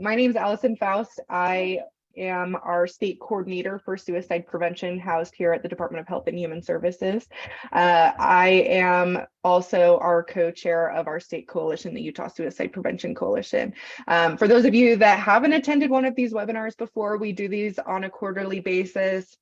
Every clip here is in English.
My name is Allison Faust. I am our state coordinator for suicide prevention housed here at the Department of Health and Human Services. I am also our co-chair of our state coalition, the Utah Suicide Prevention Coalition. For those of you that haven't attended one of these webinars before, we do these on a quarterly basis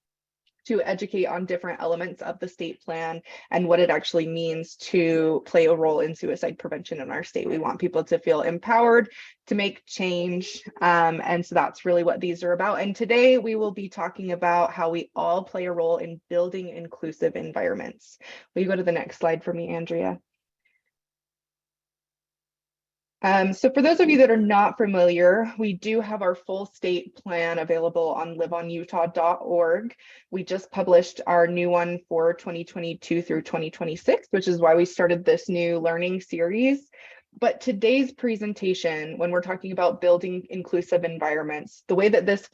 to educate on different elements of the state plan and what it actually means to play a role in suicide prevention in our state. We want people to feel empowered to make change. And so that's really what these are about. And today we will be talking about how we all play a role in building inclusive environments. Will you go to the next slide for me, Andrea? So for those of you that are not familiar, we do have our full state plan available on liveonutah.org. We just published our new one for 2022 through 2026, which is why we started this new learning series. But today's presentation, when we're talking about building inclusive environments, the way that this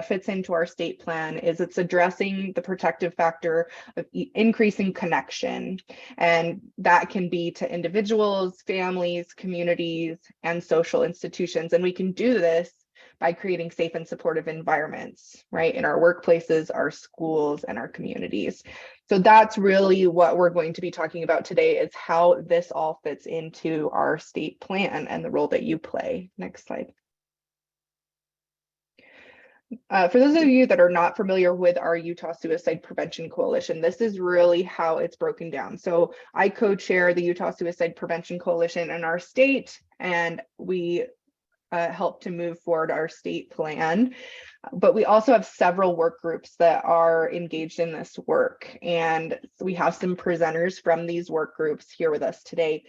fits into our state plan is it's addressing the protective factor of increasing connection. And that can be to individuals, families, communities, and social institutions. And we can do this by creating safe and supportive environments, right, in our workplaces, our schools, and our communities. So that's really what we're going to be talking about today, is how this all fits into our state plan and the role that you play. Next slide. For those of you that are not familiar with our Utah Suicide Prevention Coalition, this is really how it's broken down. So I co-chair the Utah Suicide Prevention Coalition in our state, and we help to move forward our state plan. But we also have several work groups that are engaged in this work. And we have some presenters from these work groups here with us today,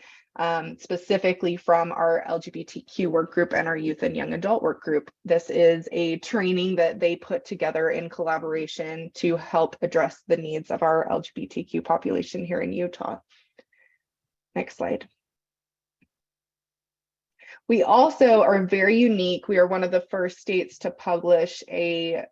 specifically from our LGBTQ work group and our youth and young adult work group. This is a training that they put together in collaboration to help address the needs of our LGBTQ population here in Utah. Next slide. We also are very unique. We are one of the first states to publish a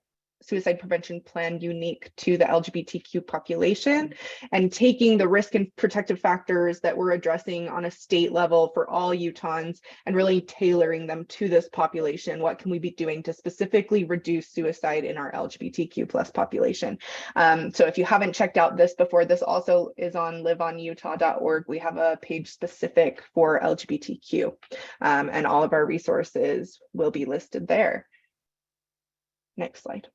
suicide prevention plan unique to the LGBTQ population, and taking the risk and protective factors that we're addressing on a state level for all Utahns and really tailoring them to this population. What can we be doing to specifically reduce suicide in our LGBTQ plus population? So if you haven't checked out this before, this also is on liveonutah.org. We have a page specific for LGBTQ, and all of our resources will be listed there. Next slide.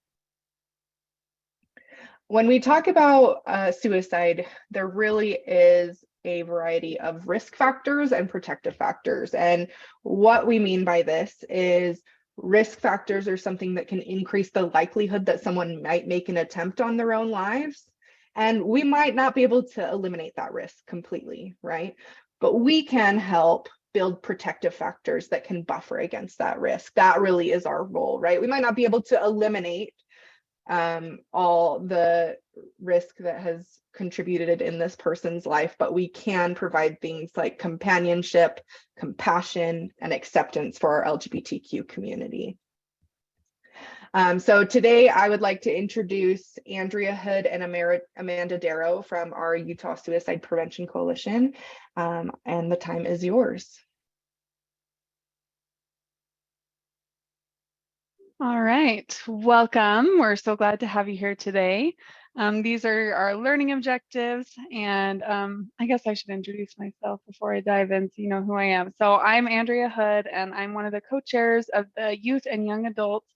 When we talk about suicide, there really is a variety of risk factors and protective factors. And what we mean by this is risk factors are something that can increase the likelihood that someone might make an attempt on their own lives. And we might not be able to eliminate that risk completely, right? But we can help build protective factors that can buffer against that risk. That really is our role, right? We might not be able to eliminate all the risk that has contributed in this person's life, but we can provide things like companionship, compassion, and acceptance for our LGBTQ community. So today I would like to introduce Andrea Hood and Amanda Darrow from our Utah Suicide Prevention Coalition, and the time is yours. All right, welcome. We're so glad to have you here today. These are our learning objectives, and I guess I should introduce myself before I dive in so you know who I am. So I'm Andrea Hood, and I'm one of the co-chairs of the Youth and Young Adults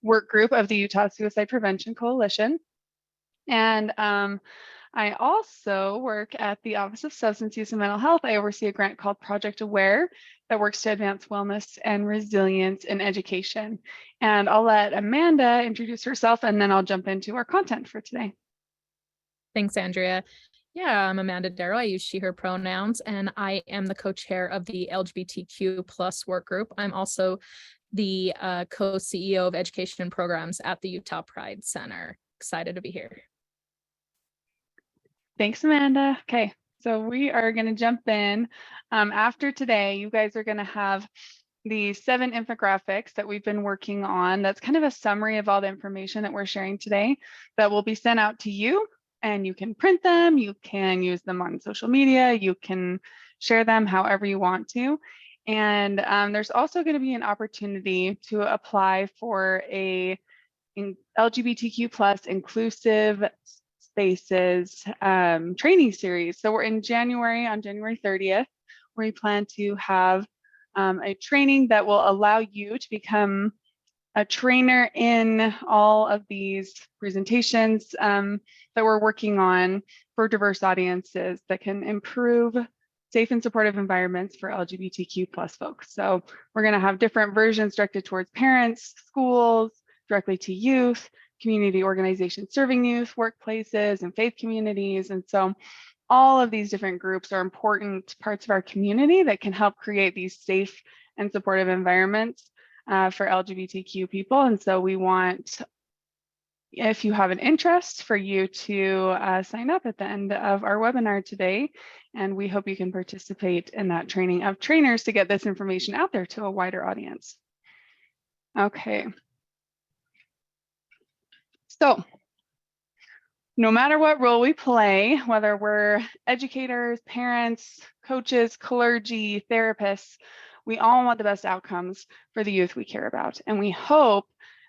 work group of the Utah Suicide Prevention Coalition. And I also work at the Office of Substance Use and Mental Health. I oversee a grant called Project Aware that works to advance wellness and resilience in education. And I'll let Amanda introduce herself, and then I'll jump into our content for today. Thanks, Andrea. Yeah, I'm Amanda Darrow. I use she, her pronouns, and I am the co-chair of the LGBTQ plus work group. I'm also the co-CEO of education and programs at the Utah Pride Center. Excited to be here. Thanks, Amanda. Okay, so we are going to jump in. After today, you guys are going to have the 7 infographics that we've been working on. That's kind of a summary of all the information that we're sharing today that will be sent out to you, and you can print them, you can use them on social media, you can share them however you want to. And there's also going to be an opportunity to apply for a LGBTQ plus inclusive spaces training series. So we're in January, on January 30th, where we plan to have a training that will allow you to become a trainer in all of these presentations that we're working on for diverse audiences that can improve safe and supportive environments for LGBTQ plus folks. So we're going to have different versions directed towards parents, schools, directly to youth, community organizations serving youth, workplaces, and faith communities. And so all of these different groups are important parts of our community that can help create these safe and supportive environments for LGBTQ people. And so we want, if you have an interest, for you to sign up at the end of our webinar today. And we hope you can participate in that training of trainers to get this information out there to a wider audience. Okay. So no matter what role we play, whether we're educators, parents, coaches, clergy, therapists, we all want the best outcomes for the youth we care about. And we hope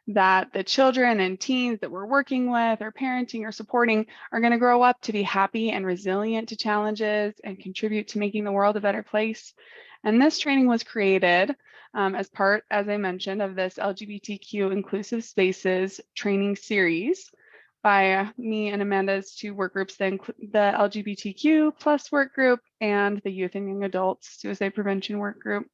that the children and teens that we're working with or parenting or supporting are going to grow up to be happy and resilient to challenges and contribute to making the world a better place. And this training was created as part, as I mentioned, of this LGBTQ Inclusive Spaces training series by me and Amanda's two work groups, the LGBTQ plus work group and the Youth and Young Adults Suicide Prevention work group,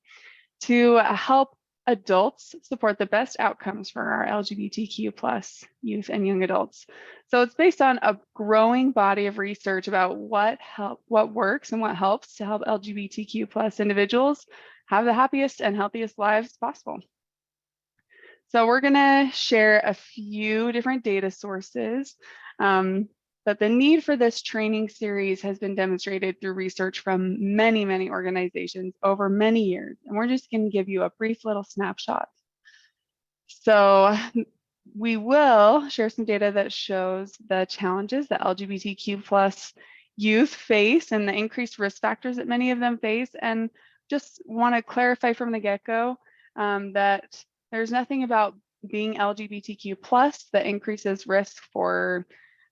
to help adults support the best outcomes for our LGBTQ plus youth and young adults. So it's based on a growing body of research about what works and what helps to help LGBTQ plus individuals have the happiest and healthiest lives possible. So we're going to share a few different data sources, but the need for this training series has been demonstrated through research from many, many organizations over many years. And we're just going to give you a brief little snapshot. So we will share some data that shows the challenges that LGBTQ plus youth face and the increased risk factors that many of them face. And just want to clarify from the get-go that there's nothing about being LGBTQ plus that increases risk for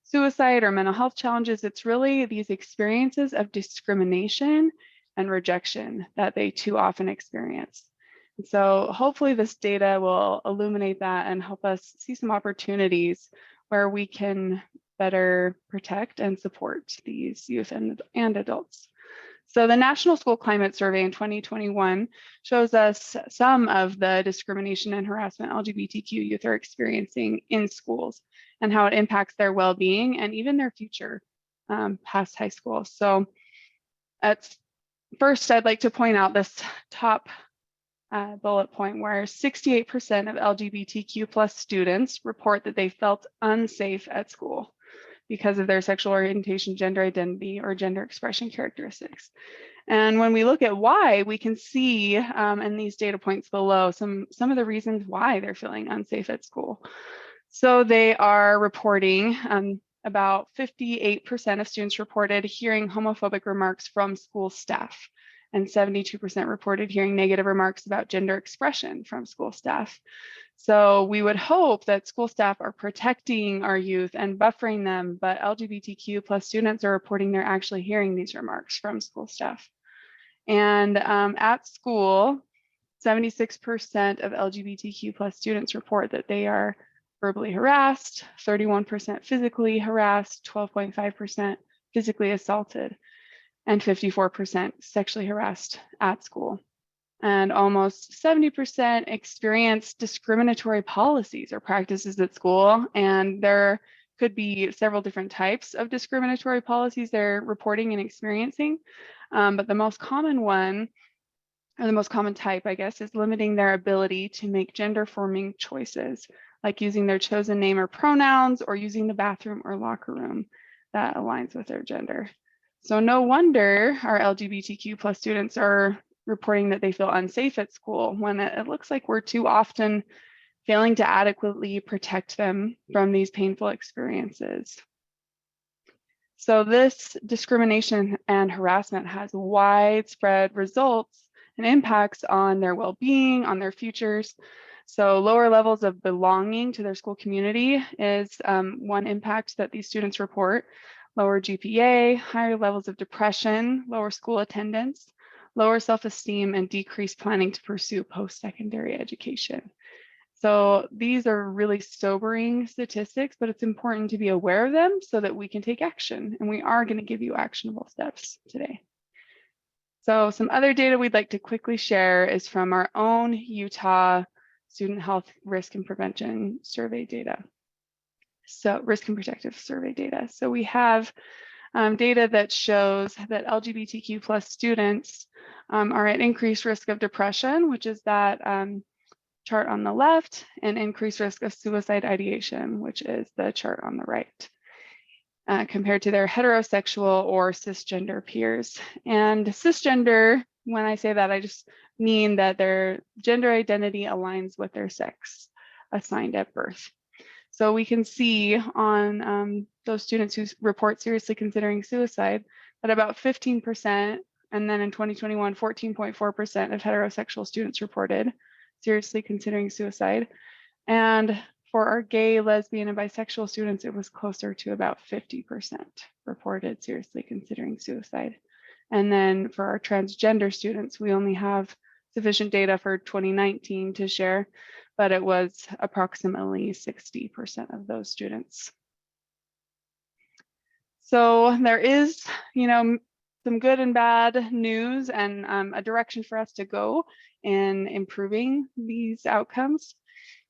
suicide or mental health challenges. It's really these experiences of discrimination and rejection that they too often experience. And so hopefully this data will illuminate that and help us see some opportunities where we can better protect and support these youth and adults. So the National School Climate Survey in 2021 shows us some of the discrimination and harassment LGBTQ youth are experiencing in schools and how it impacts their well-being and even their future past high school. So first, I'd like to point out this top bullet point where 68% of LGBTQ plus students report that they felt unsafe at school because of their sexual orientation, gender identity, or gender expression characteristics. And when we look at why, we can see in these data points below some of the reasons why they're feeling unsafe at school. So they are reporting about 58% of students reported hearing homophobic remarks from school staff, and 72% reported hearing negative remarks about gender expression from school staff. So we would hope that school staff are protecting our youth and buffering them, but LGBTQ plus students are reporting they're actually hearing these remarks from school staff. And at school, 76% of LGBTQ plus students report that they are verbally harassed, 31% physically harassed, 12.5% physically assaulted, and 54% sexually harassed at school. And almost 70% experience discriminatory policies or practices at school. And there could be several different types of discriminatory policies they're reporting and experiencing. But the most common one, or the most common type, I guess, is limiting their ability to make gender-forming choices, like using their chosen name or pronouns or using the bathroom or locker room that aligns with their gender. So no wonder our LGBTQ plus students are reporting that they feel unsafe at school when it looks like we're too often failing to adequately protect them from these painful experiences. So this discrimination and harassment has widespread results and impacts on their well-being, on their futures. So lower levels of belonging to their school community is one impact that these students report. Lower GPA, higher levels of depression, lower school attendance, lower self-esteem, and decreased planning to pursue post-secondary education. So these are really sobering statistics, but it's important to be aware of them so that we can take action. And we are going to give you actionable steps today. So some other data we'd like to quickly share is from our own Utah Student Health Risk and Prevention Survey data. So risk and protective survey data. So we have data that shows that LGBTQ plus students are at increased risk of depression, which is that chart on the left, and increased risk of suicide ideation, which is the chart on the right, compared to their heterosexual or cisgender peers. And cisgender, when I say that, I just mean that their gender identity aligns with their sex assigned at birth. So we can see on those students who report seriously considering suicide that about 15%, and then in 2021, 14.4% of heterosexual students reported seriously considering suicide. And for our gay, lesbian, and bisexual students, it was closer to about 50% reported seriously considering suicide. And then for our transgender students, we only have sufficient data for 2019 to share, but it was approximately 60% of those students. So there is, some good and bad news and a direction for us to go in improving these outcomes.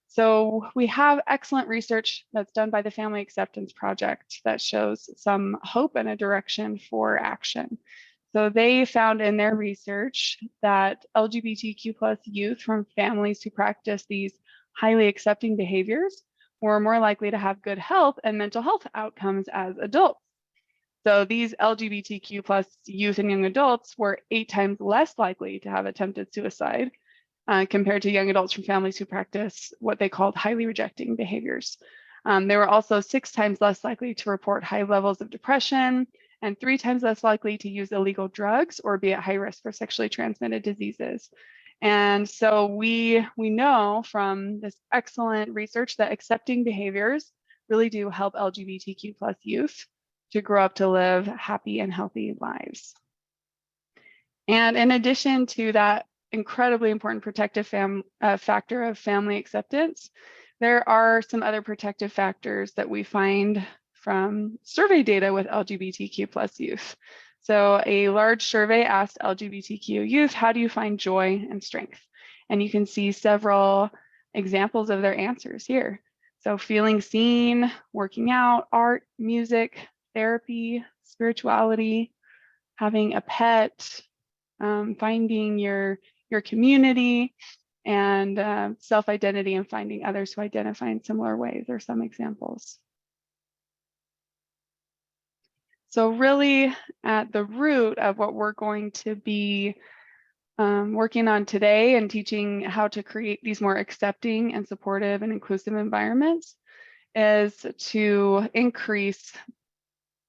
So we have excellent research that's done by the Family Acceptance Project that shows some hope and a direction for action. So they found in their research that LGBTQ plus youth from families who practice these highly accepting behaviors were more likely to have good health and mental health outcomes as adults. So these LGBTQ plus youth and young adults were 8 times less likely to have attempted suicide compared to young adults from families who practice what they called highly rejecting behaviors. They were also 6 times less likely to report high levels of depression and 3 times less likely to use illegal drugs or be at high risk for sexually transmitted diseases. And so we know from this excellent research that accepting behaviors really do help LGBTQ plus youth to grow up to live happy and healthy lives. And in addition to that incredibly important protective factor of family acceptance, there are some other protective factors that we find from survey data with LGBTQ plus youth. So a large survey asked LGBTQ youth, how do you find joy and strength? And you can see several examples of their answers here. So feeling seen, working out, art, music, therapy, spirituality, having a pet, finding your community, and self-identity, and finding others who identify in similar ways are some examples. So really at the root of what we're going to be working on today and teaching how to create these more accepting and supportive and inclusive environments is to increase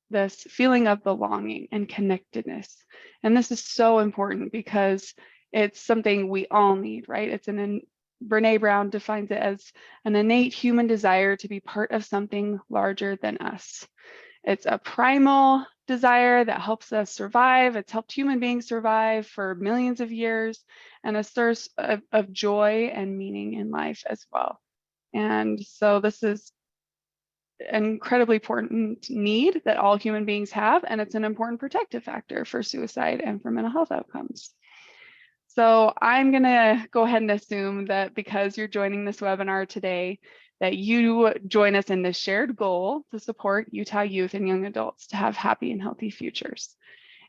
this feeling of belonging and connectedness. And this is so important because it's something we all need, right? Brene Brown defines it as an innate human desire to be part of something larger than us. It's a primal desire that helps us survive. It's helped human beings survive for millions of years, and a source of joy and meaning in life as well. And so this is an incredibly important need that all human beings have, and it's an important protective factor for suicide and for mental health outcomes. So I'm going to go ahead and assume that because you're joining this webinar today, that you join us in this shared goal to support Utah youth and young adults to have happy and healthy futures.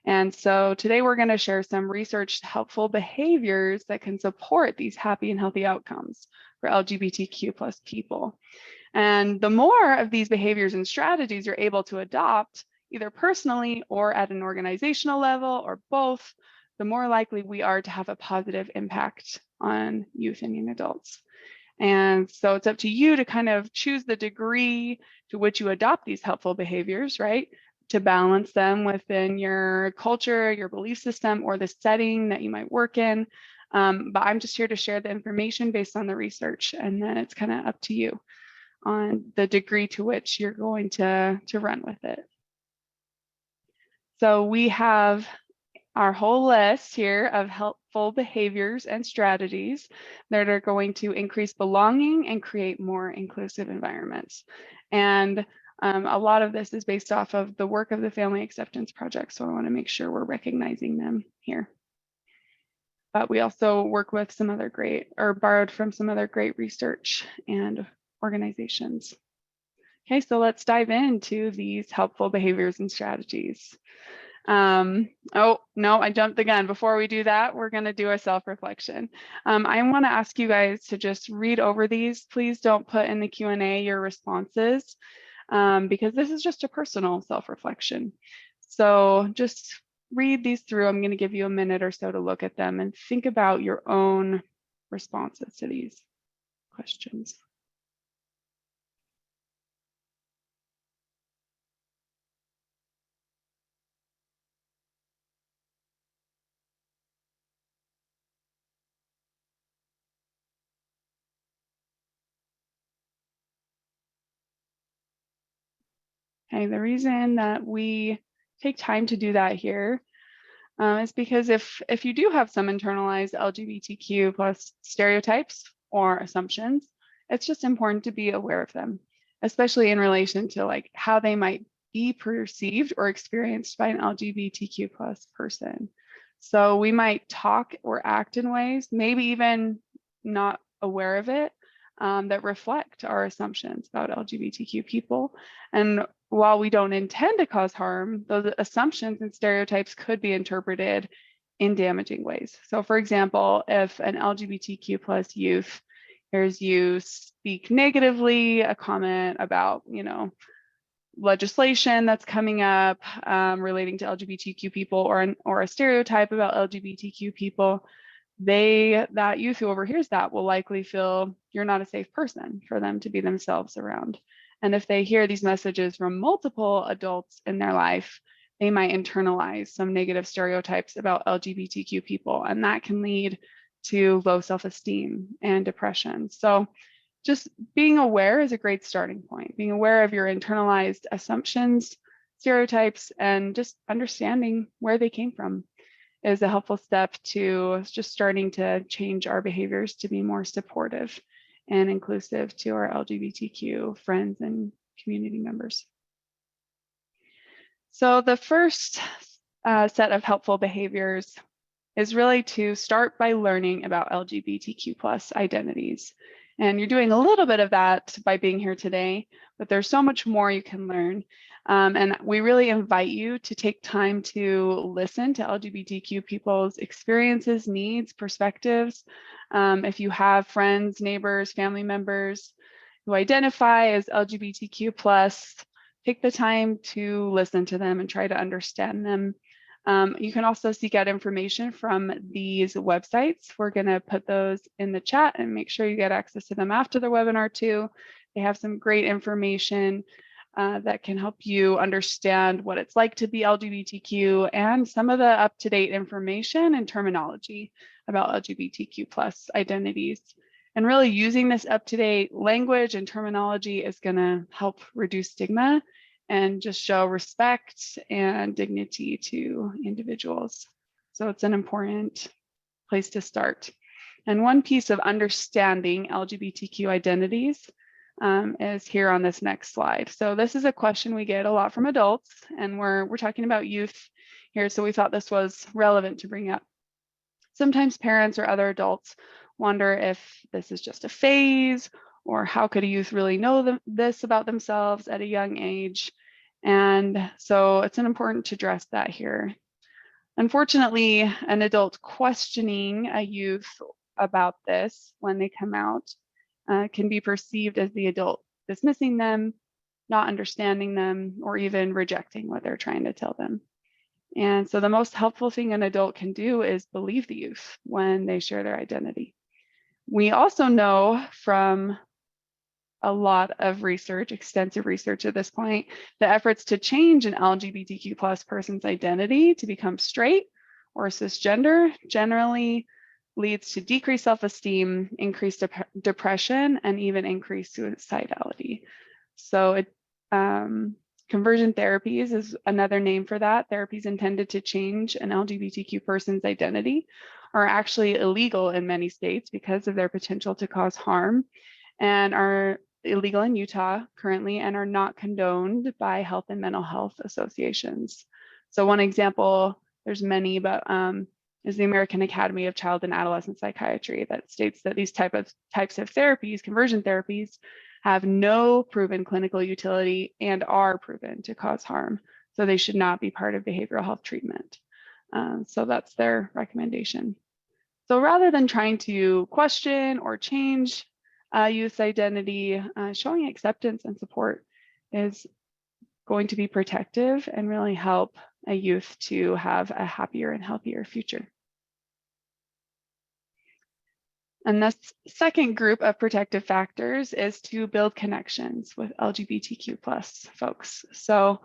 And so today we're going to share some researched helpful behaviors that can support these happy and healthy outcomes for LGBTQ plus people. And the more of these behaviors and strategies you're able to adopt, either personally or at an organizational level or both, the more likely we are to have a positive impact on youth and young adults. And so it's up to you to kind of choose the degree to which you adopt these helpful behaviors, right? to balance them within your culture, your belief system, or the setting that you might work in. But I'm just here to share the information based on the research, and then it's kind of up to you on the degree to which you're going to run with it. So we have our whole list here of helpful behaviors and strategies that are going to increase belonging and create more inclusive environments. And a lot of this is based off of the work of the Family Acceptance Project, so I want to make sure we're recognizing them here. But we also work with some other great, or borrowed from some other great research and organizations. Okay, so let's dive into these helpful behaviors and strategies. Oh, no, I jumped the gun. Before we do that, we're going to do a self-reflection. I want to ask you guys to just read over these. Please don't put in the Q&A your responses, because this is just a personal self-reflection. So just read these through. I'm going to give you a minute or so to look at them and think about your own responses to these questions. Okay, the reason that we take time to do that here is because if you do have some internalized LGBTQ plus stereotypes or assumptions, it's just important to be aware of them, especially in relation to like how they might be perceived or experienced by an LGBTQ plus person. So we might talk or act in ways, maybe even not aware of it, that reflect our assumptions about LGBTQ people. And while we don't intend to cause harm, those assumptions and stereotypes could be interpreted in damaging ways. So for example, if an LGBTQ plus youth hears you speak negatively, a comment about, legislation that's coming up relating to LGBTQ people, or a stereotype about LGBTQ people, that youth who overhears that will likely feel you're not a safe person for them to be themselves around. And if they hear these messages from multiple adults in their life, they might internalize some negative stereotypes about LGBTQ people, and that can lead to low self-esteem and depression. So just being aware is a great starting point. Being aware of your internalized assumptions, stereotypes, and just understanding where they came from is a helpful step to just starting to change our behaviors to be more supportive and inclusive to our LGBTQ friends and community members. So the first set of helpful behaviors is really to start by learning about LGBTQ plus identities. And you're doing a little bit of that by being here today, but there's so much more you can learn. And we really invite you to take time to listen to LGBTQ people's experiences, needs, perspectives. If you have friends, neighbors, family members who identify as LGBTQ plus, take the time to listen to them and try to understand them. You can also seek out information from these websites. We're going to put those in the chat and make sure you get access to them after the webinar too. They have some great information that can help you understand what it's like to be LGBTQ and some of the up-to-date information and terminology about LGBTQ plus identities. And really using this up-to-date language and terminology is going to help reduce stigma and just show respect and dignity to individuals. So it's an important place to start. And one piece of understanding LGBTQ identities is here on this next slide. So this is a question we get a lot from adults, and we're talking about youth here, so we thought this was relevant to bring up. Sometimes parents or other adults wonder if this is just a phase, or how could a youth really know this about themselves at a young age? And so it's important to address that here. Unfortunately, an adult questioning a youth about this when they come out can be perceived as the adult dismissing them, not understanding them, or even rejecting what they're trying to tell them. And so the most helpful thing an adult can do is believe the youth when they share their identity. We also know from a lot of research, extensive research at this point, the efforts to change an LGBTQ plus person's identity to become straight or cisgender generally leads to decreased self-esteem, increased depression, and even increased suicidality. So conversion therapies is another name for that. Therapies intended to change an LGBTQ person's identity are actually illegal in many states because of their potential to cause harm, and are illegal in Utah currently and are not condoned by health and mental health associations. So one example, there's many, but is the American Academy of Child and Adolescent Psychiatry that states that these types of therapies, conversion therapies, have no proven clinical utility and are proven to cause harm. So they should not be part of behavioral health treatment. So that's their recommendation. So rather than trying to question or change youth identity, showing acceptance and support is going to be protective and really help a youth to have a happier and healthier future. And this second group of protective factors is to build connections with LGBTQ plus folks. So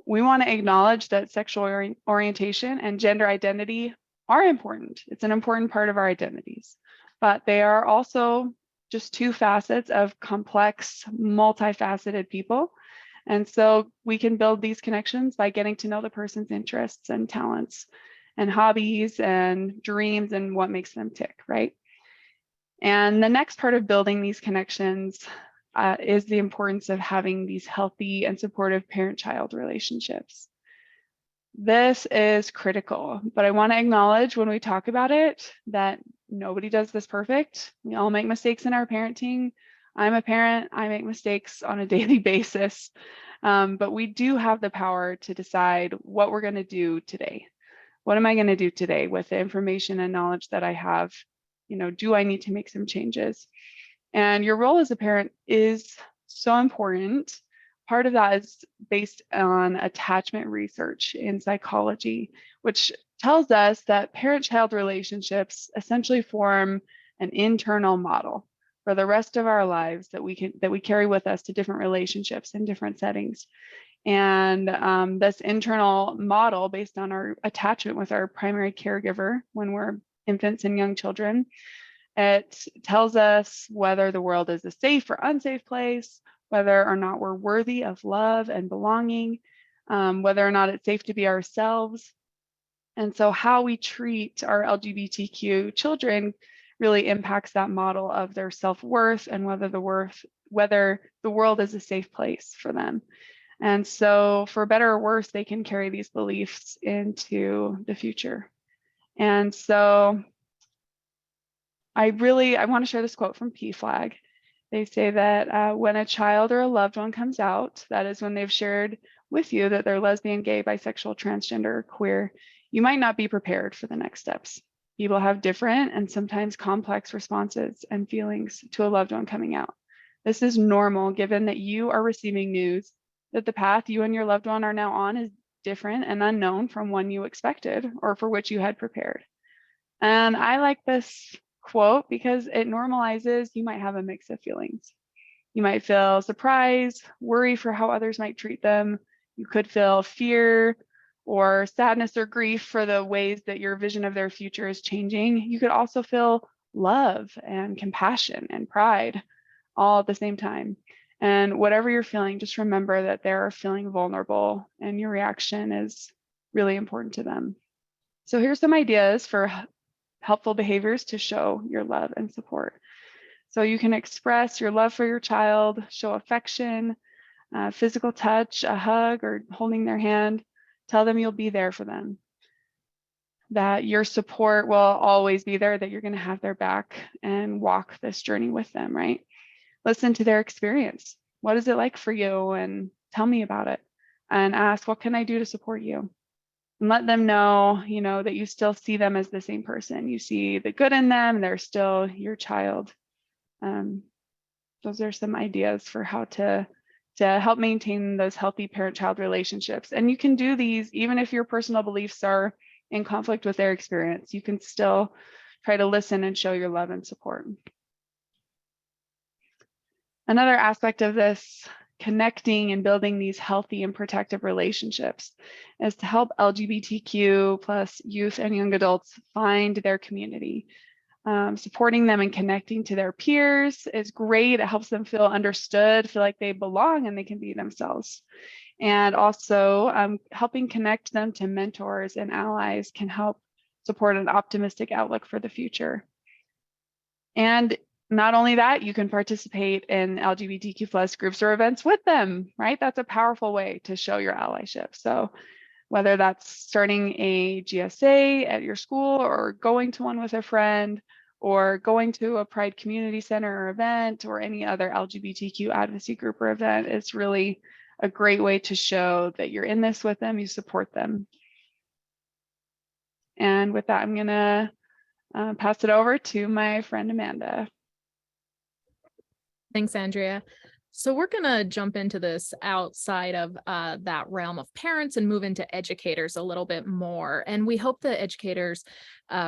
we want to acknowledge that sexual orientation and gender identity are important. It's an important part of our identities, but they are also just two facets of complex, multifaceted people. And so we can build these connections by getting to know the person's interests and talents and hobbies and dreams and what makes them tick, right? And the next part of building these connections is the importance of having these healthy and supportive parent-child relationships. This is critical, but I want to acknowledge when we talk about it that nobody does this perfect. We all make mistakes in our parenting. I'm a parent, I make mistakes on a daily basis, but we do have the power to decide what we're going to do today. What am I going to do today with the information and knowledge that I have? You know, do I need to make some changes? And your role as a parent is so important. Part of that is based on attachment research in psychology, which tells us that parent-child relationships essentially form an internal model for the rest of our lives that we carry with us to different relationships in different settings. And this internal model based on our attachment with our primary caregiver when we're infants and young children, it tells us whether the world is a safe or unsafe place, whether or not we're worthy of love and belonging, whether or not it's safe to be ourselves. And so how we treat our LGBTQ children really impacts that model of their self-worth and whether the world is a safe place for them. And so for better or worse, they can carry these beliefs into the future. And so I want to share this quote from PFLAG. They say that when a child or a loved one comes out, that is when they've shared with you that they're lesbian, gay, bisexual, transgender, or queer, you might not be prepared for the next steps. People have different and sometimes complex responses and feelings to a loved one coming out. This is normal given that you are receiving news that the path you and your loved one are now on is different and unknown from one you expected or for which you had prepared. And I like this quote because it normalizes you might have a mix of feelings. You might feel surprise, worry for how others might treat them. You could feel fear or sadness or grief for the ways that your vision of their future is changing. You could also feel love and compassion and pride all at the same time. And whatever you're feeling, just remember that they're feeling vulnerable and your reaction is really important to them. So here's some ideas for helpful behaviors to show your love and support. So you can express your love for your child, show affection, physical touch, a hug, or holding their hand. Tell them you'll be there for them, that your support will always be there, that you're going to have their back and walk this journey with them, right? Listen to their experience. What is it like for you? And tell me about it. And ask, what can I do to support you? And let them know, that you still see them as the same person. You see the good in them. They're still your child. Those are some ideas for how to help maintain those healthy parent-child relationships. And you can do these even if your personal beliefs are in conflict with their experience. You can still try to listen and show your love and support. Another aspect of this connecting and building these healthy and protective relationships is to help LGBTQ plus youth and young adults find their community. Supporting them and connecting to their peers is great. It helps them feel understood, feel like they belong and they can be themselves. And also helping connect them to mentors and allies can help support an optimistic outlook for the future. And not only that, you can participate in LGBTQ plus groups or events with them, right? That's a powerful way to show your allyship. So whether that's starting a GSA at your school or going to one with a friend or going to a Pride Community Center or event or any other LGBTQ advocacy group or event, it's really a great way to show that you're in this with them, you support them. And with that, I'm gonna pass it over to my friend Amanda. Thanks, Andrea. So we're going to jump into this outside of that realm of parents and move into educators a little bit more. And we hope that educators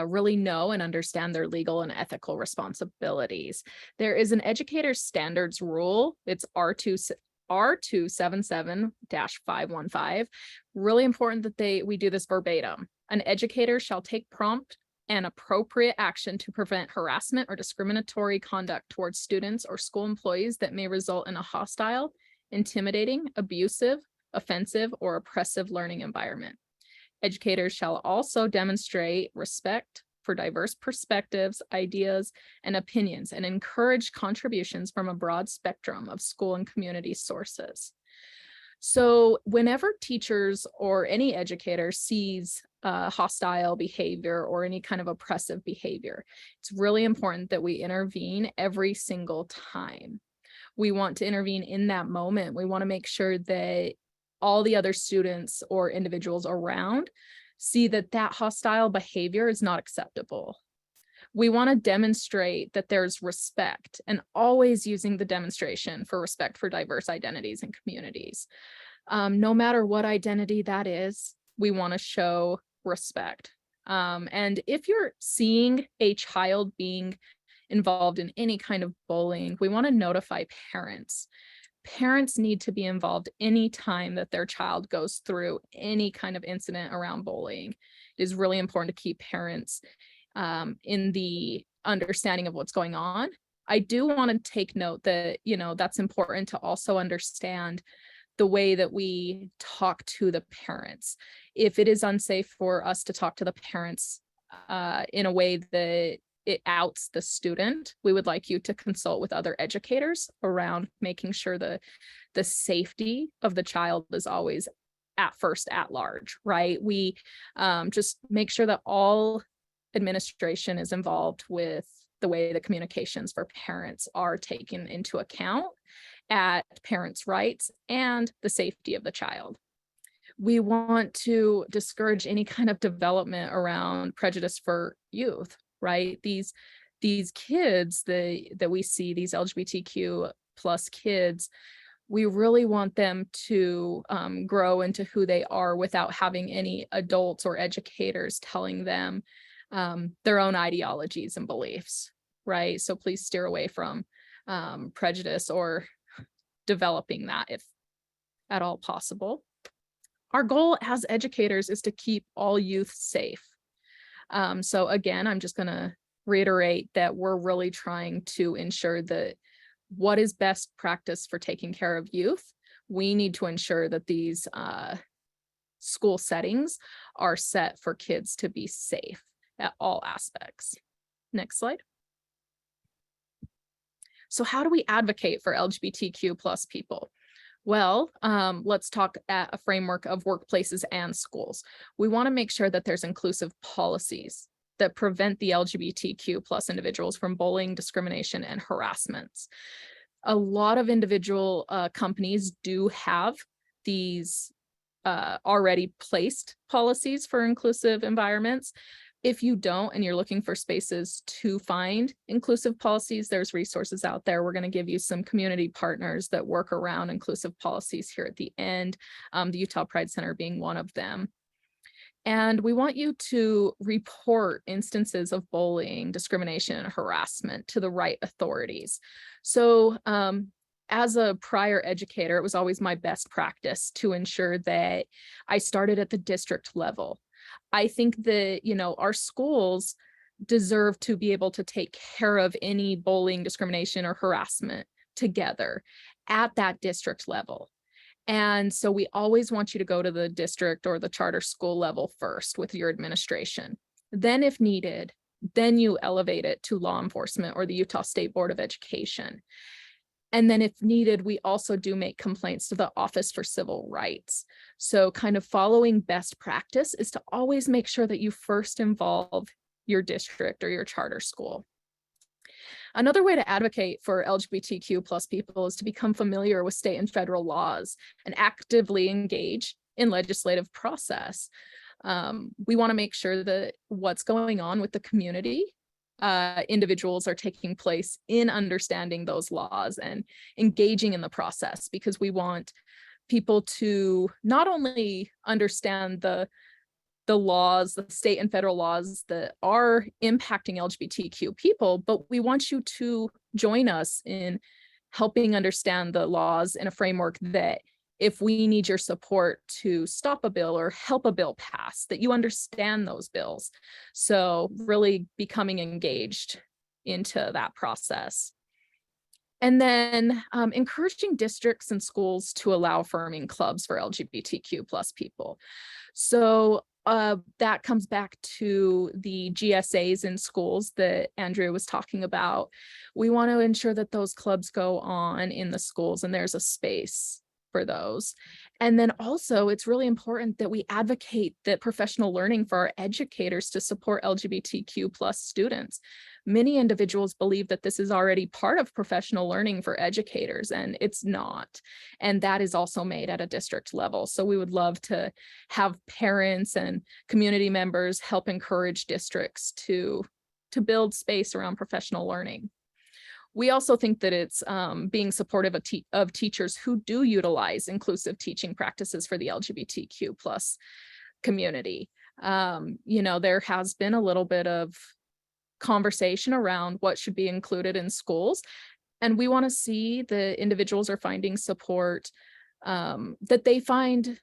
really know and understand their legal and ethical responsibilities. There is an educator standards rule. It's R277-515. Really important that we do this verbatim. An educator shall take prompt and appropriate action to prevent harassment or discriminatory conduct towards students or school employees that may result in a hostile, intimidating, abusive, offensive, or oppressive learning environment. Educators shall also demonstrate respect for diverse perspectives, ideas, and opinions, and encourage contributions from a broad spectrum of school and community sources. So whenever teachers or any educator sees hostile behavior or any kind of oppressive behavior, it's really important that we intervene every single time. We want to intervene in that moment. We want to make sure that all the other students or individuals around see that that hostile behavior is not acceptable. We want to demonstrate that there's respect, and always using the demonstration for respect for diverse identities and communities. No matter what identity that is, we want to show respect. And if you're seeing a child being involved in any kind of bullying, we want to notify parents. Parents need to be involved anytime that their child goes through any kind of incident around bullying. It is really important to keep parents in the understanding of what's going on. I do want to take note that, that's important to also understand the way that we talk to the parents. If it is unsafe for us to talk to the parents in a way that it outs the student, we would like you to consult with other educators around making sure the safety of the child is always at first at large, right? We just make sure that all administration is involved with the way the communications for parents are taken into account at parents' rights and the safety of the child. We want to discourage any kind of development around prejudice for youth, right? These kids that we see, these LGBTQ plus kids, we really want them to grow into who they are without having any adults or educators telling them their own ideologies and beliefs, right? So please steer away from prejudice or developing that if at all possible. Our goal as educators is to keep all youth safe. So again, I'm just going to reiterate that we're really trying to ensure that what is best practice for taking care of youth. We need to ensure that these school settings are set for kids to be safe at all aspects. Next slide. So how do we advocate for LGBTQ plus people? Well, let's talk at a framework of workplaces and schools. We want to make sure that there's inclusive policies that prevent the LGBTQ plus individuals from bullying, discrimination, and harassments. A lot of individual companies do have these already placed policies for inclusive environments. If you don't, and you're looking for spaces to find inclusive policies, there's resources out there. We're going to give you some community partners that work around inclusive policies here at the end, the Utah Pride Center being one of them. And we want you to report instances of bullying, discrimination, and harassment to the right authorities. So as a prior educator, it was always my best practice to ensure that I started at the district level. I think that, our schools deserve to be able to take care of any bullying, discrimination, or harassment together at that district level. And so we always want you to go to the district or the charter school level first with your administration. Then if needed, then you elevate it to law enforcement or the Utah State Board of Education. And then if needed, we also do make complaints to the Office for Civil Rights. So kind of following best practice is to always make sure that you first involve your district or your charter school. Another way to advocate for LGBTQ plus people is to become familiar with state and federal laws and actively engage in legislative process. We want to make sure that what's going on with the community, individuals are taking place in understanding those laws and engaging in the process, because we want people to not only understand the laws, the state and federal laws that are impacting LGBTQ people, but we want you to join us in helping understand the laws in a framework that if we need your support to stop a bill or help a bill pass, that you understand those bills. So really becoming engaged into that process. And then encouraging districts and schools to allow affirming clubs for LGBTQ plus people. So that comes back to the GSAs in schools that Andrea was talking about. We want to ensure that those clubs go on in the schools and there's a space for those. And then also it's really important that we advocate that professional learning for our educators to support LGBTQ plus students. Many individuals believe that this is already part of professional learning for educators, and it's not. And that is also made at a district level. So we would love to have parents and community members help encourage districts to build space around professional learning. We also think that it's being supportive of teachers who do utilize inclusive teaching practices for the LGBTQ plus community. There has been a little bit of conversation around what should be included in schools, and we want to see the individuals are finding support that they find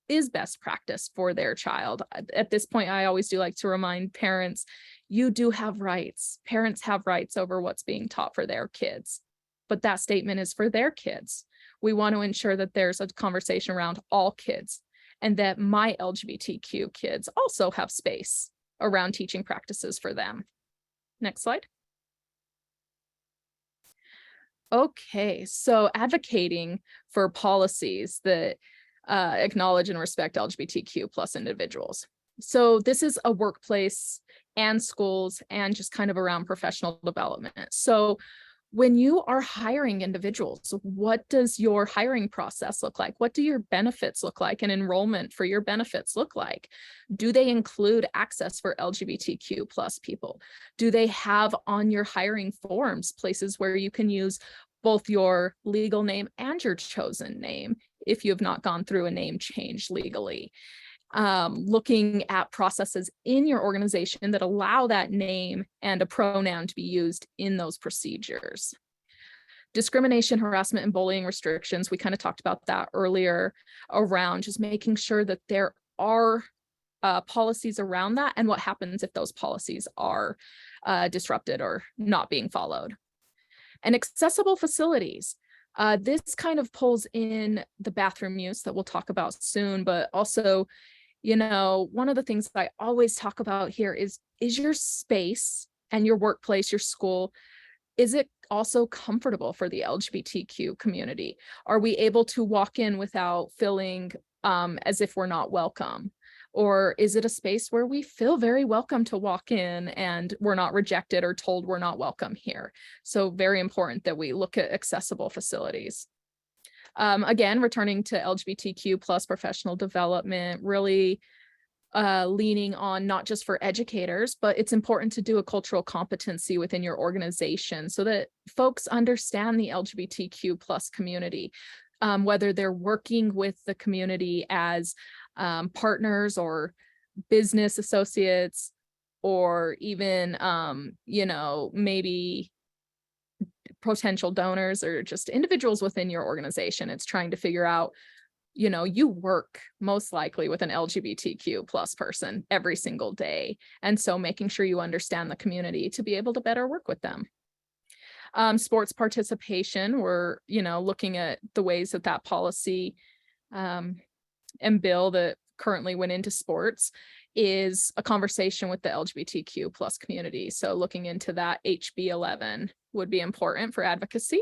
is best practice for their child. At this point, I always do like to remind parents, you do have rights. Parents have rights over what's being taught for their kids, but that statement is for their kids. We want to ensure that there's a conversation around all kids and that my LGBTQ kids also have space around teaching practices for them. Next slide. Okay, so advocating for policies that acknowledge and respect LGBTQ plus individuals. So this is a workplace and schools and just kind of around professional development. So when you are hiring individuals, what does your hiring process look like? What do your benefits look like and enrollment for your benefits look like? Do they include access for LGBTQ plus people? Do they have on your hiring forms places where you can use both your legal name and your chosen name if you have not gone through a name change legally? Looking at processes in your organization that allow that name and a pronoun to be used in those procedures. Discrimination, harassment, and bullying restrictions, we kind of talked about that earlier, around just making sure that there are policies around that and what happens if those policies are disrupted or not being followed. And accessible facilities. This kind of pulls in the bathroom use that we'll talk about soon, but also, one of the things that I always talk about here is your space and your workplace, your school, is it also comfortable for the LGBTQ community? Are we able to walk in without feeling as if we're not welcome? Or is it a space where we feel very welcome to walk in and we're not rejected or told we're not welcome here? So very important that we look at accessible facilities. Again, returning to LGBTQ plus professional development, really leaning on not just for educators, but it's important to do a cultural competency within your organization so that folks understand the LGBTQ plus community, whether they're working with the community as partners or business associates, or even, maybe potential donors or just individuals within your organization. It's trying to figure out, you work most likely with an LGBTQ plus person every single day. And so making sure you understand the community to be able to better work with them. Sports participation, we're, looking at the ways that policy and bill that currently went into sports is a conversation with the LGBTQ plus community. So looking into that HB 11 would be important for advocacy.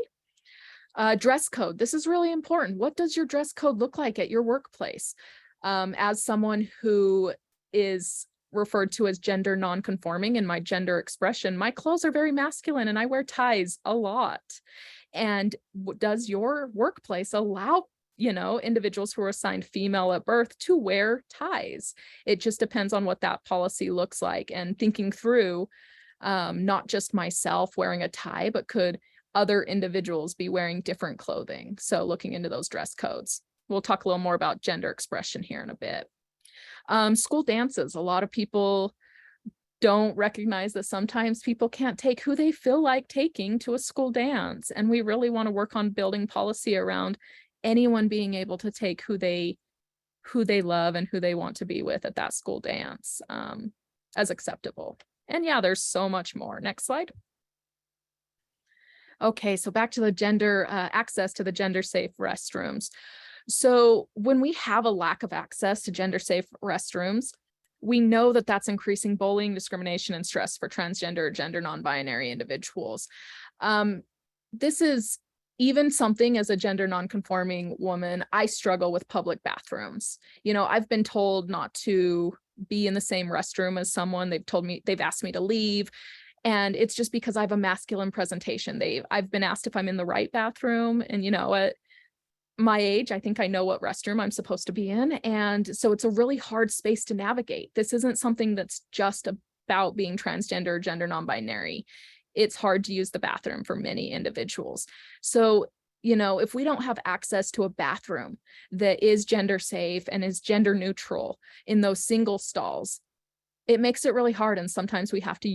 Dress code. This is really important. What does your dress code look like at your workplace? As someone who is referred to as gender nonconforming in my gender expression, my clothes are very masculine and I wear ties a lot. And does your workplace allow individuals who are assigned female at birth to wear ties? It just depends on what that policy looks like, and thinking through not just myself wearing a tie, but could other individuals be wearing different clothing? So looking into those dress codes. We'll talk a little more about gender expression here in a bit. School dances. A lot of people don't recognize that sometimes people can't take who they feel like taking to a school dance. And we really want to work on building policy around anyone being able to take who they love and who they want to be with at that school dance as acceptable. And yeah, there's so much more. Next slide. Okay, so back to the gender access to the gender safe restrooms. So when we have a lack of access to gender safe restrooms, we know that that's increasing bullying, discrimination, and stress for transgender or gender non-binary individuals. This is even something as a gender nonconforming woman, I struggle with public bathrooms. I've been told not to be in the same restroom as someone. They've asked me to leave. And it's just because I have a masculine presentation. I've been asked if I'm in the right bathroom. And at my age, I think I know what restroom I'm supposed to be in. And so it's a really hard space to navigate. This isn't something that's just about being transgender or gender non-binary. It's hard to use the bathroom for many individuals. So, if we don't have access to a bathroom that is gender safe and is gender neutral in those single stalls, it makes it really hard. And sometimes we have to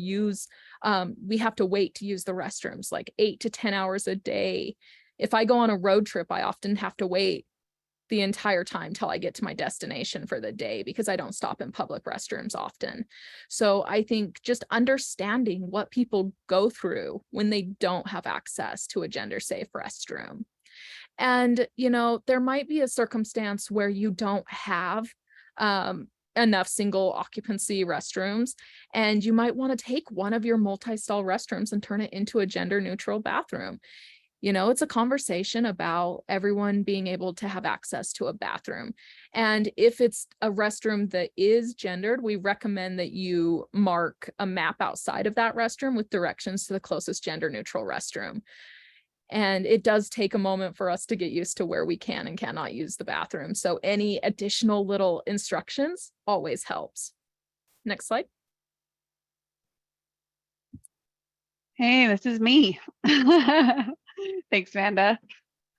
wait to use the restrooms like 8 to 10 hours a day. If I go on a road trip, I often have to wait the entire time till I get to my destination for the day because I don't stop in public restrooms often. So I think just understanding what people go through when they don't have access to a gender safe restroom. And, there might be a circumstance where you don't have enough single occupancy restrooms, and you might want to take one of your multi-stall restrooms and turn it into a gender neutral bathroom. It's a conversation about everyone being able to have access to a bathroom. And if it's a restroom that is gendered, we recommend that you mark a map outside of that restroom with directions to the closest gender neutral restroom. And it does take a moment for us to get used to where we can and cannot use the bathroom. So any additional little instructions always helps. Next slide. Hey, this is me. Thanks, Amanda.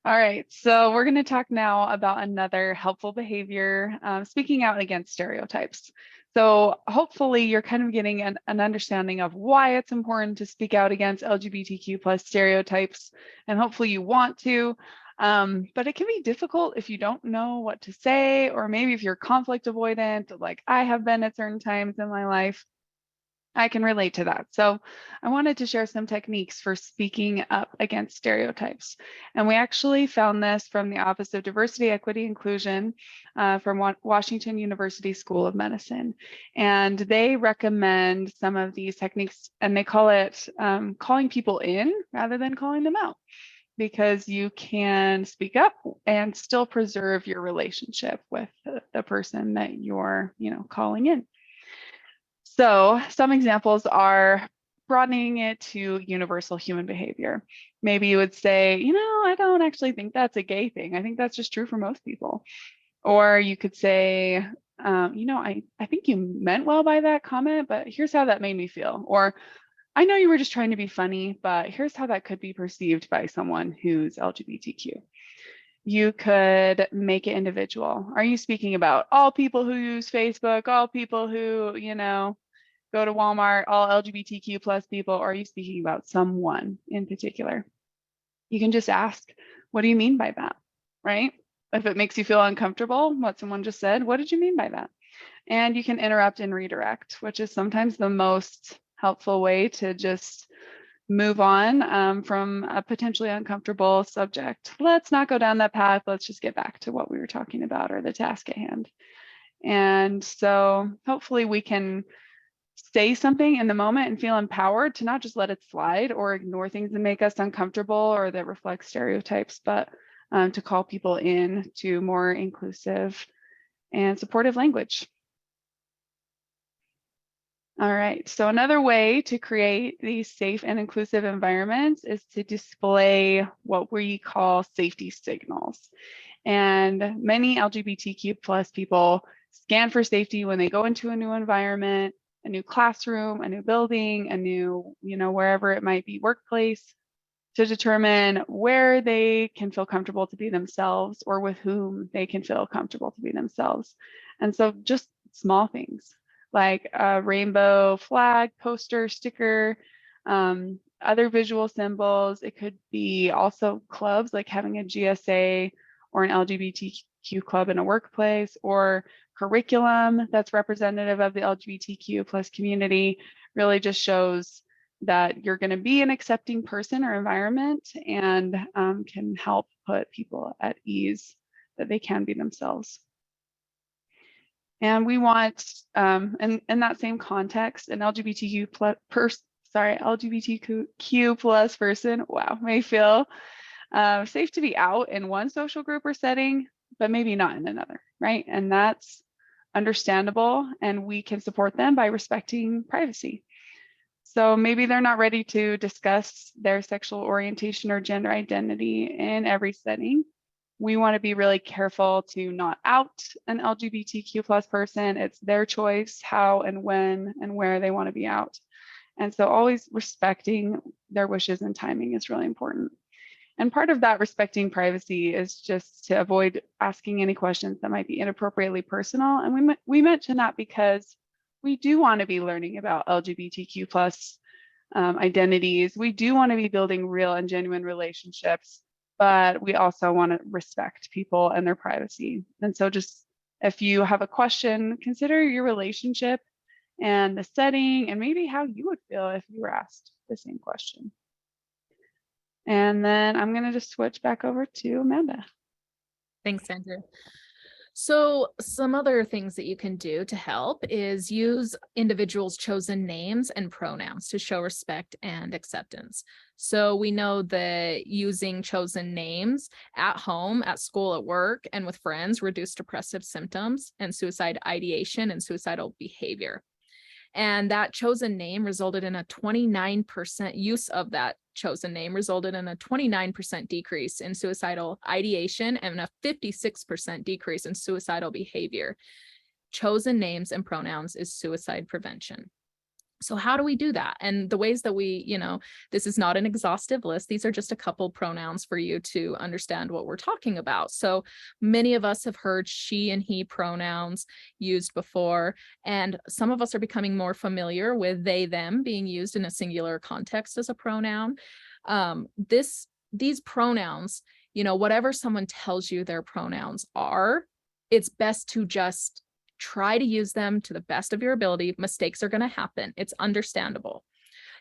All right, so we're going to talk now about another helpful behavior, speaking out against stereotypes. So hopefully you're kind of getting an understanding of why it's important to speak out against LGBTQ plus stereotypes, and hopefully you want to, but it can be difficult if you don't know what to say, or maybe if you're conflict avoidant, like I have been at certain times in my life. I can relate to that. So I wanted to share some techniques for speaking up against stereotypes. And we actually found this from the Office of Diversity, Equity, Inclusion from Washington University School of Medicine. And they recommend some of these techniques, and they call it calling people in rather than calling them out, because you can speak up and still preserve your relationship with the person that you're, calling in. So some examples are broadening it to universal human behavior. Maybe you would say, I don't actually think that's a gay thing. I think that's just true for most people. Or you could say, I think you meant well by that comment, but here's how that made me feel. Or I know you were just trying to be funny, but here's how that could be perceived by someone who's LGBTQ. You could make it individual. Are you speaking about all people who use Facebook, all people who, go to Walmart, all LGBTQ plus people, or are you speaking about someone in particular? you can just ask, what do you mean by that? Right? If it makes you feel uncomfortable, what someone just said, what did you mean by that? And you can interrupt and redirect, which is sometimes the most helpful way to just move on from a potentially uncomfortable subject. Let's not go down that path. Let's just get back to what we were talking about or the task at hand. And so hopefully we can say something in the moment and feel empowered to not just let it slide or ignore things that make us uncomfortable or that reflect stereotypes, but to call people in to more inclusive and supportive language. All right, so another way to create these safe and inclusive environments is to display what we call safety signals. And many LGBTQ plus people scan for safety when they go into a new environment, a new classroom, a new building, a new, wherever it might be, workplace, to determine where they can feel comfortable to be themselves or with whom they can feel comfortable to be themselves. And so just small things like a rainbow flag, poster, sticker, other visual symbols. It could be also clubs, like having a GSA or an LGBTQ club in a workplace, or curriculum that's representative of the LGBTQ plus community. Really just shows that you're going to be an accepting person or environment, and can help put people at ease that they can be themselves. And we want, in that same context, an LGBTQ plus person, wow, may feel safe to be out in one social group or setting, but maybe not in another, right? And that's understandable, and we can support them by respecting privacy. So maybe they're not ready to discuss their sexual orientation or gender identity in every setting. We want to be really careful to not out an LGBTQ plus person. It's their choice how and when and where they want to be out. And so always respecting their wishes and timing is really important. And part of that respecting privacy is just to avoid asking any questions that might be inappropriately personal. And we mention that because we do want to be learning about LGBTQ plus identities. We do want to be building real and genuine relationships, but we also want to respect people and their privacy. And so just if you have a question, consider your relationship and the setting and maybe how you would feel if you were asked the same question. And then I'm going to just switch back over to Amanda. Thanks, Andrew. So some other things that you can do to help is use individuals' chosen names and pronouns to show respect and acceptance. So we know that using chosen names at home, at school, at work, and with friends reduce depressive symptoms and suicide ideation and suicidal behavior. And that chosen name resulted in a 29% use of that chosen name resulted in a 29% decrease in suicidal ideation and a 56% decrease in suicidal behavior. Chosen names and pronouns is suicide prevention. So how do we do that? And the ways that we, this is not an exhaustive list. These are just a couple pronouns for you to understand what we're talking about. So many of us have heard she and he pronouns used before, and some of us are becoming more familiar with they, them being used in a singular context as a pronoun. These pronouns, whatever someone tells you their pronouns are, it's best to just try to use them to the best of your ability. Mistakes are going to happen. It's understandable.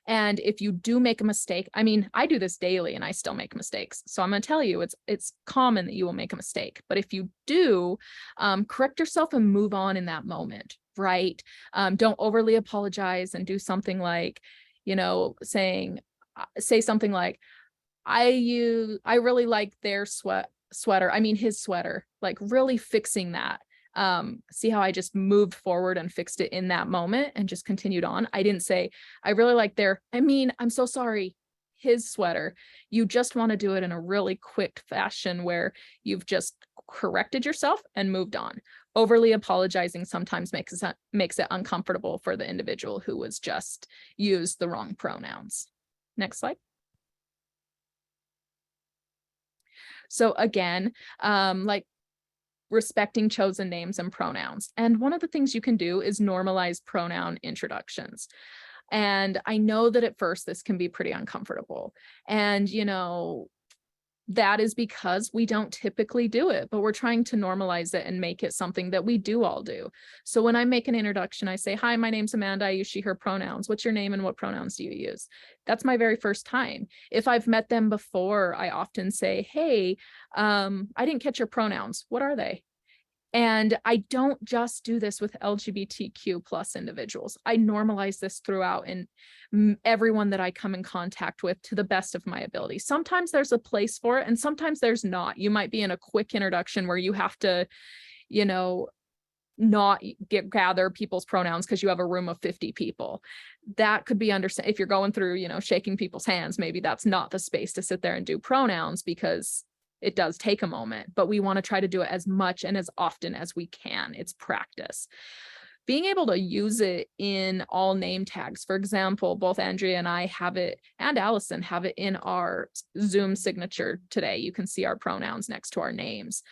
And if you do make a mistake, I do this daily and I still make mistakes. So I'm going to tell you, it's common that you will make a mistake. But if you do, correct yourself and move on in that moment, right? Don't overly apologize and do something like, say something like, I really like their sweater. His sweater, like really fixing that. See how I just moved forward and fixed it in that moment and just continued on. I didn't say, I really like I'm so sorry, his sweater. You just want to do it in a really quick fashion where you've just corrected yourself and moved on. Overly apologizing sometimes makes it uncomfortable for the individual who was just used the wrong pronouns. Next slide. So again, respecting chosen names and pronouns. And one of the things you can do is normalize pronoun introductions. And I know that at first this can be pretty uncomfortable. And, That is because we don't typically do it, but we're trying to normalize it and make it something that we do all do. So when I make an introduction, I say, hi, my name's Amanda. I use she, her pronouns. What's your name and what pronouns do you use? That's my very first time. If I've met them before, I often say, hey, I didn't catch your pronouns. What are they? And I don't just do this with LGBTQ plus individuals. I normalize this throughout and everyone that I come in contact with to the best of my ability. Sometimes there's a place for it and sometimes there's not. You might be in a quick introduction where you have to, you know, not gather people's pronouns because you have a room of 50 people. That could be understand if you're going through, you know, shaking people's hands, maybe that's not the space to sit there and do pronouns because it does take a moment, but we want to try to do it as much and as often as we can. It's practice. Being able to use it in all name tags. For example, both Andrea and I have it, and Allison have it in our Zoom signature today. You can see our pronouns next to our names.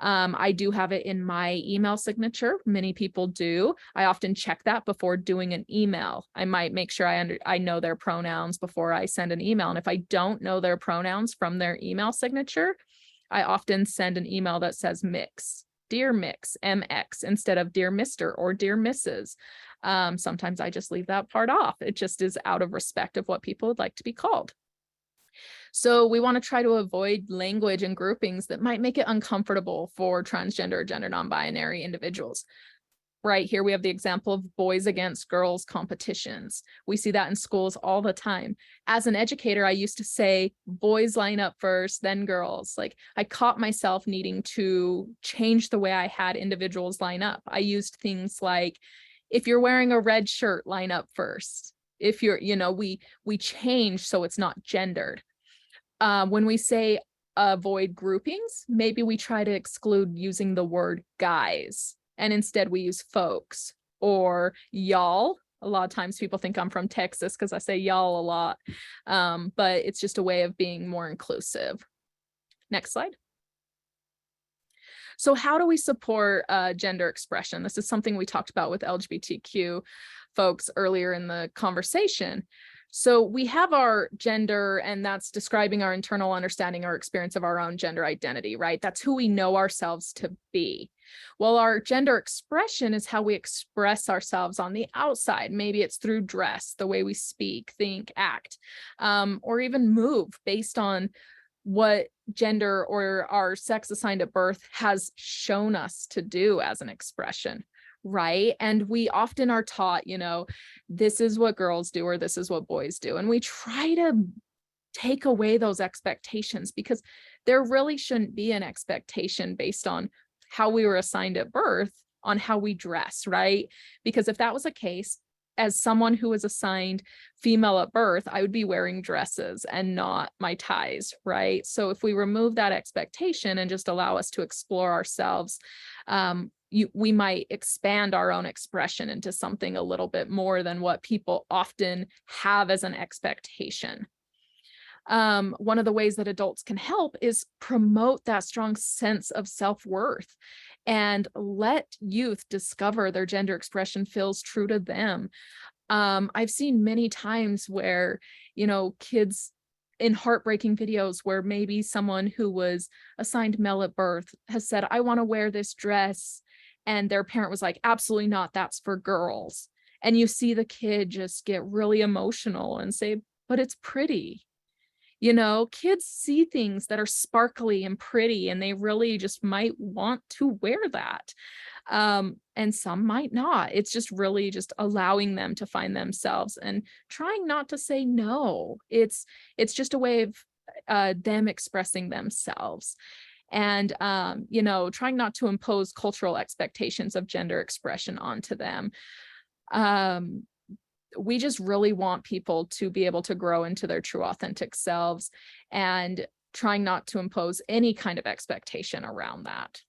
I do have it in my email signature. Many people do. I often check that before doing an email. I might make sure I know their pronouns before I send an email. And if I don't know their pronouns from their email signature, I often send an email that says mix, dear mix, MX, instead of dear Mr. or dear Mrs. Sometimes I just leave that part off. It just is out of respect of what people would like to be called. So we want to try to avoid language and groupings that might make it uncomfortable for transgender or gender non-binary individuals. Right here, we have the example of boys against girls competitions. We see that in schools all the time. As an educator, I used to say, boys line up first, then girls. Like I caught myself needing to change the way I had individuals line up. I used things like, if you're wearing a red shirt, line up first. If you're, you know, we change so it's not gendered. When we say avoid groupings, maybe we try to exclude using the word guys, and instead we use folks or y'all. A lot of times people think I'm from Texas because I say y'all a lot, but it's just a way of being more inclusive. Next slide. So how do we support gender expression? This is something we talked about with LGBTQ folks earlier in the conversation. So we have our gender, and that's describing our internal understanding or experience of our own gender identity, right? That's who we know ourselves to be. Well, our gender expression is how we express ourselves on the outside. Maybe it's through dress, the way we speak, think, act, or even move based on what gender or our sex assigned at birth has shown us to do as an expression. Right. And we often are taught, you know, this is what girls do or this is what boys do. And we try to take away those expectations because there really shouldn't be an expectation based on how we were assigned at birth on how we dress. Right. Because if that was the case, as someone who was assigned female at birth, I would be wearing dresses and not my ties. Right. So if we remove that expectation and just allow us to explore ourselves, we might expand our own expression into something a little bit more than what people often have as an expectation. One of the ways that adults can help is promote that strong sense of self-worth and let youth discover their gender expression feels true to them. I've seen many times where, you know, kids in heartbreaking videos where maybe someone who was assigned male at birth has said, I want to wear this dress. And their parent was like, absolutely not, that's for girls. And you see the kid just get really emotional and say, but it's pretty. You know, kids see things that are sparkly and pretty, and they really just might want to wear that. And some might not. It's just really just allowing them to find themselves and trying not to say no. It's just a way of them expressing themselves. And, you know, trying not to impose cultural expectations of gender expression onto them. We just really want people to be able to grow into their true authentic selves and trying not to impose any kind of expectation around that.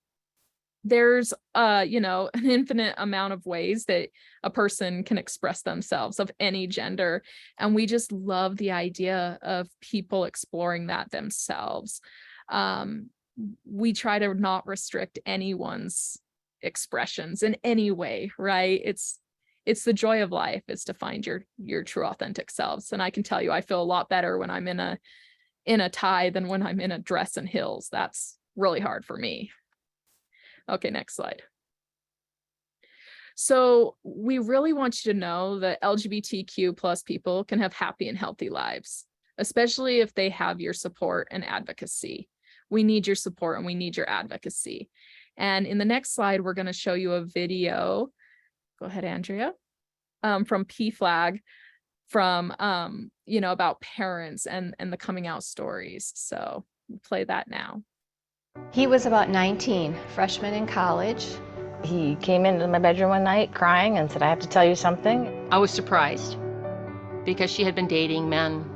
There's, you know, an infinite amount of ways that a person can express themselves of any gender. And we just love the idea of people exploring that themselves. We try to not restrict anyone's expressions in any way, right? It's the joy of life is to find your true authentic selves. And I can tell you, I feel a lot better when I'm in a in a tie than when I'm in a dress and heels. That's really hard for me. Okay, next slide. So we really want you to know that LGBTQ plus people can have happy and healthy lives, especially if they have your support and advocacy. We need your support and we need your advocacy. And in the next slide, we're going to show you a video. Go ahead, Andrea. From PFLAG, from about parents and the coming out stories. So play that now. He was about 19, freshman in college. He came into my bedroom one night crying and said, I have to tell you something. I was surprised because she had been dating men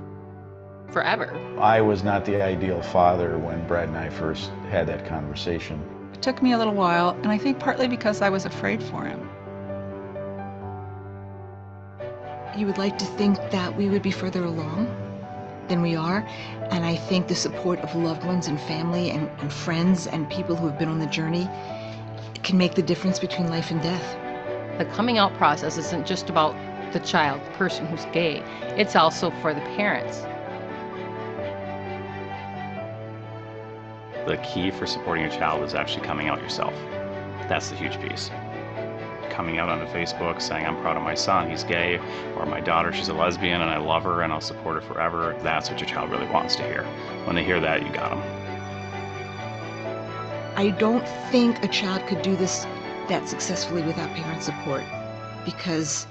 forever. I was not the ideal father when Brad and I first had that conversation. It took me a little while, and I think partly because I was afraid for him. You would like to think that we would be further along than we are, and I think the support of loved ones and family and friends and people who have been on the journey can make the difference between life and death. The coming out process isn't just about the child, the person who's gay. It's also for the parents. The key for supporting a child is actually coming out yourself. That's the huge piece. Coming out onto Facebook saying, I'm proud of my son, he's gay, or my daughter, she's a lesbian and I love her and I'll support her forever. That's what your child really wants to hear. When they hear that, you got them. I don't think a child could do this that successfully without parent support, because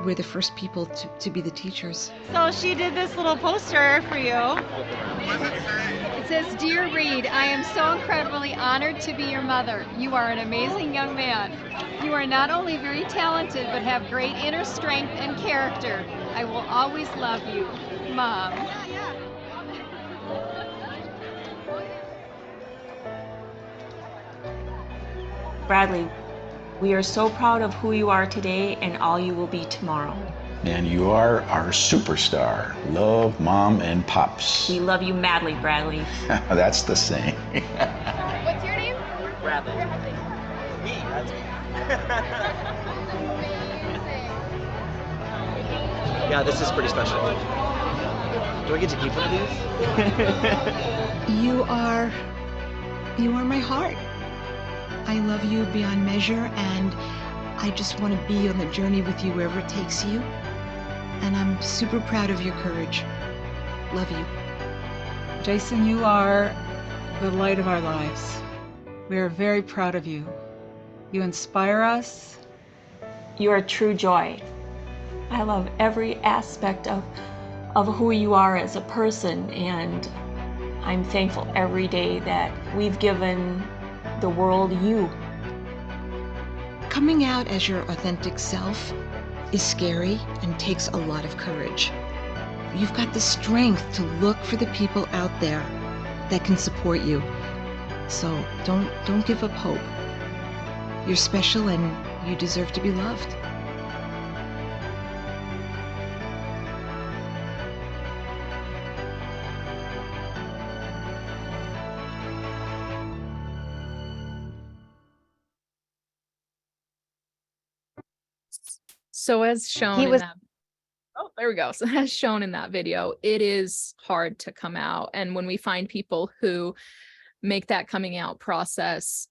we're the first people to be the teachers. So she did this little poster for you. It says, Dear Reed, I am so incredibly honored to be your mother. You are an amazing young man. You are not only very talented, but have great inner strength and character. I will always love you, Mom. Bradley, we are so proud of who you are today and all you will be tomorrow. And you are our superstar. Love, Mom, and Pops. We love you madly, Bradley. That's the saying. What's your name? Bradley. Me, that's me. Yeah, this is pretty special. Do I get to keep one of these? You are my heart. I love you beyond measure, and I just want to be on the journey with you wherever it takes you. And I'm super proud of your courage. Love you. Jason, you are the light of our lives. We are very proud of you. You inspire us. You are true joy. I love every aspect of who you are as a person, and I'm thankful every day that we've given the world you. Coming out as your authentic self is scary and takes a lot of courage. You've got the strength to look for the people out there that can support you. So don't give up hope. You're special and you deserve to be loved. So as shown in that, oh, there we go. So as shown in that video, it is hard to come out. And when we find people who make that coming out process,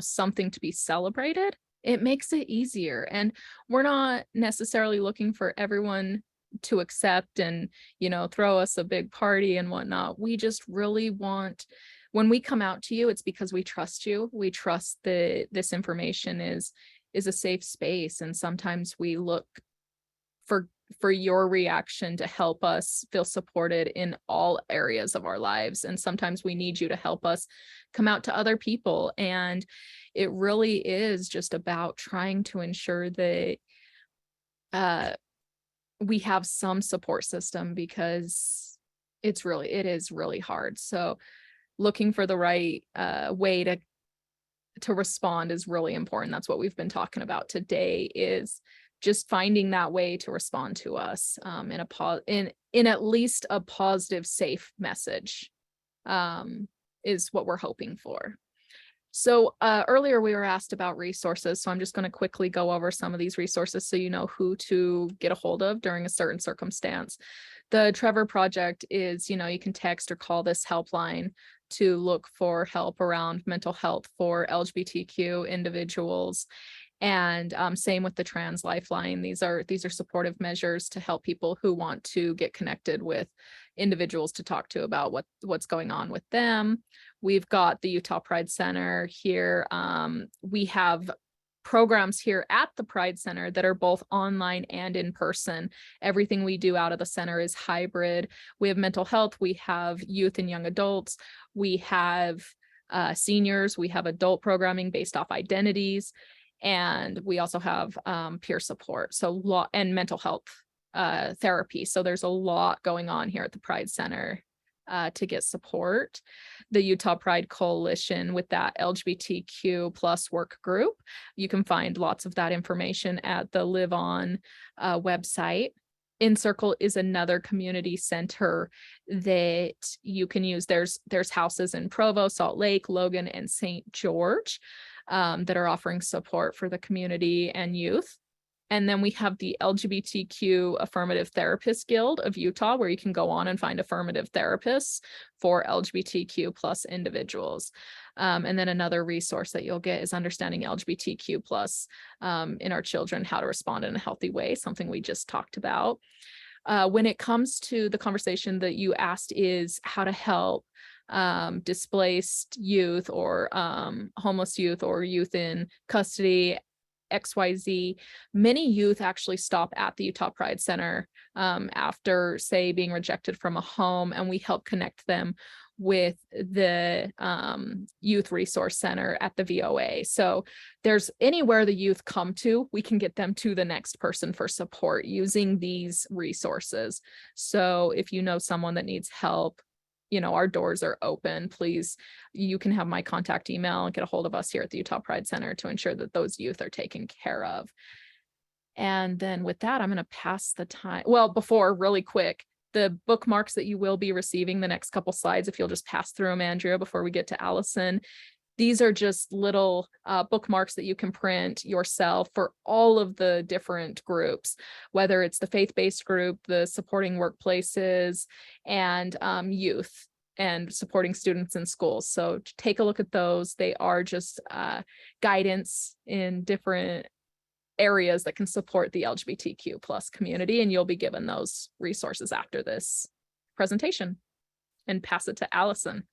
something to be celebrated, it makes it easier. And we're not necessarily looking for everyone to accept and, throw us a big party and whatnot. We just really want, when we come out to you, it's because we trust you. We trust that this information is a safe space. And sometimes we look for your reaction to help us feel supported in all areas of our lives. And sometimes we need you to help us come out to other people. And it really is just about trying to ensure that we have some support system, because it is really hard. So looking for the right way to respond is really important. That's what we've been talking about today, is just finding that way to respond to us in at least a positive, safe message is what we're hoping for. So earlier we were asked about resources, so I'm just going to quickly go over some of these resources so you know who to get a hold of during a certain circumstance. The Trevor Project is, you know, you can text or call this helpline to look for help around mental health for LGBTQ individuals. And same with the Trans Lifeline. These are supportive measures to help people who want to get connected with individuals to talk to about what's going on with them. We've got the Utah Pride Center here. We have programs here at the Pride Center that are both online and in person. Everything we do out of the center is hybrid. We have mental health, we have youth and young adults, we have seniors, we have adult programming based off identities, and we also have peer support, and mental health therapy. So there's a lot going on here at the Pride Center to get support. The Utah Pride Coalition with that LGBTQ plus work group, you can find lots of that information at the Live On website. Encircle is another community center that you can use. There's houses in Provo, Salt Lake, Logan, and St. George that are offering support for the community and youth. And then we have the LGBTQ Affirmative Therapists Guild of Utah, where you can go on and find affirmative therapists for LGBTQ plus individuals. And then another resource that you'll get is Understanding LGBTQ plus in our children, how to respond in a healthy way, something we just talked about. When it comes to the conversation that you asked is how to help displaced youth or homeless youth or youth in custody, XYZ, many youth actually stop at the Utah Pride Center after, say, being rejected from a home, and we help connect them with the Youth Resource Center at the VOA. So there's anywhere the youth come to, we can get them to the next person for support using these resources. So if you know someone that needs help, you know, our doors are open. Please, you can have my contact email and get a hold of us here at the Utah Pride Center to ensure that those youth are taken care of. And then with that, I'm going to pass the time. Well, before, really quick, the bookmarks that you will be receiving, the next couple slides, if you'll just pass through them, Andrea, before we get to Allison. These are just little bookmarks that you can print yourself for all of the different groups, whether it's the faith-based group, the supporting workplaces, and youth and supporting students in schools. So take a look at those. They are just guidance in different areas that can support the LGBTQ plus community, and you'll be given those resources after this presentation. And pass it to Allison.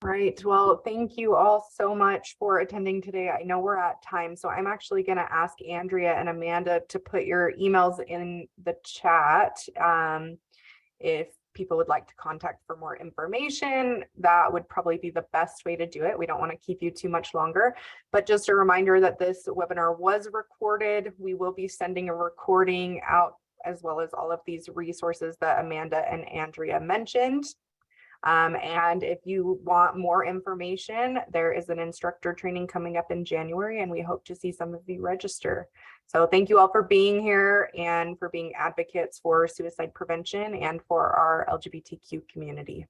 Right. Well, thank you all so much for attending today. I know we're at time, so I'm actually going to ask Andrea and Amanda to put your emails in the chat. If people would like to contact for more information, that would probably be the best way to do it. We don't want to keep you too much longer, but just a reminder that this webinar was recorded. We will be sending a recording out, as well as all of these resources that Amanda and Andrea mentioned. And if you want more information, there is an instructor training coming up in January, and we hope to see some of you register. So thank you all for being here and for being advocates for suicide prevention and for our LGBTQ community.